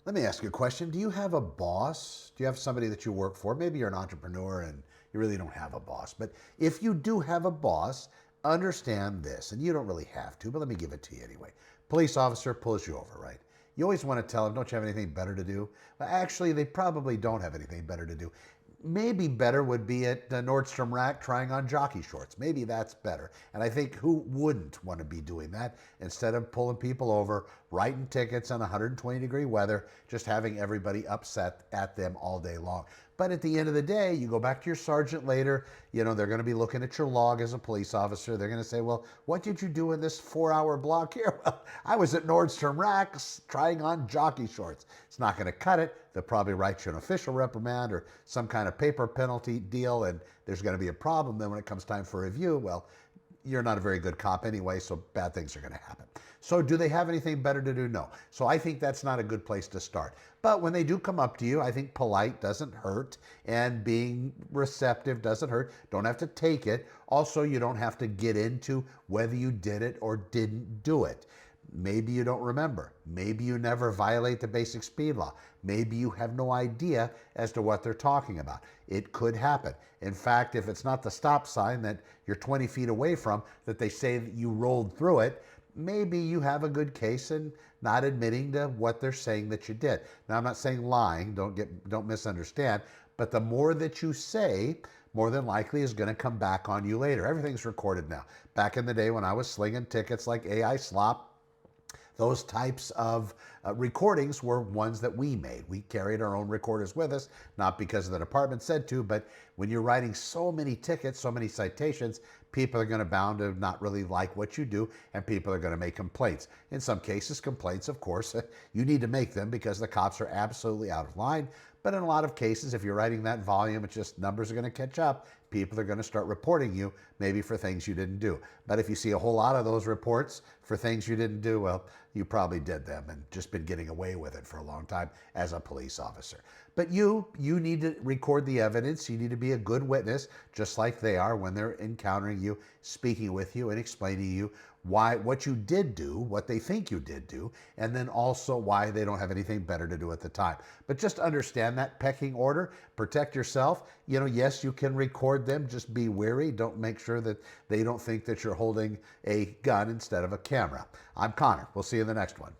Let me ask you a question. Do you have a boss? Do you have somebody that you work for? Maybe you're an entrepreneur and you really don't have a boss. But if you do have a boss, understand this, and you don't really have to, but let me give it to you anyway. Police officer pulls you over, right? You always want to tell them, don't you have anything better to do? Well, actually, they probably don't have anything better to do. Maybe better would be at Nordstrom Rack trying on jockey shorts. Maybe that's better. And I think who wouldn't want to be doing that instead of pulling people over, writing tickets on 120-degree weather, just having everybody upset at them all day long. But at the end of the day, you go back to your sergeant later, they're going to be looking at your log as a police officer. They're going to say, well, what did you do in this 4-hour block here? Well, I was at Nordstrom Racks trying on jockey shorts. It's not going to cut it. They'll probably write you an official reprimand or some kind of paper penalty deal, and there's going to be a problem. Then when it comes time for review, well, you're not a very good cop anyway, so bad things are going to happen. So do they have anything better to do? No. So I think that's not a good place to start. But when they do come up to you, I think polite doesn't hurt, and being receptive doesn't hurt. Don't have to take it. Also, you don't have to get into whether you did it or didn't do it. Maybe you don't remember. Maybe you never violate the basic speed law. Maybe you have no idea as to what they're talking about. It could happen. In fact, if it's not the stop sign that you're 20 feet away from, that they say that you rolled through it, maybe you have a good case in not admitting to what they're saying that you did. Now, I'm not saying lying, don't misunderstand, but the more that you say, more than likely is going to come back on you later. Everything's recorded now. Back in the day when I was slinging tickets like AI Slop, those types of recordings were ones that we made. We carried our own recorders with us, not because the department said to, but when you're writing so many tickets, so many citations, people are going to bound to not really like what you do, and people are going to make complaints. In some cases, complaints, of course, you need to make them because the cops are absolutely out of line. But in a lot of cases, if you're writing that volume, it's just numbers are going to catch up. People are going to start reporting you, maybe for things you didn't do. But if you see a whole lot of those reports for things you didn't do, well, you probably did them and just been getting away with it for a long time as a police officer. But you need to record the evidence. You need to be a good witness, just like they are when they're encountering you, speaking with you, and explaining to you what you did do, what they think you did do, and then also why they don't have anything better to do at the time. But just understand that pecking order. Protect yourself. Yes, you can record them. Just be wary. Don't make sure that they don't think that you're holding a gun instead of a camera. I'm Connor. We'll see you in the next one.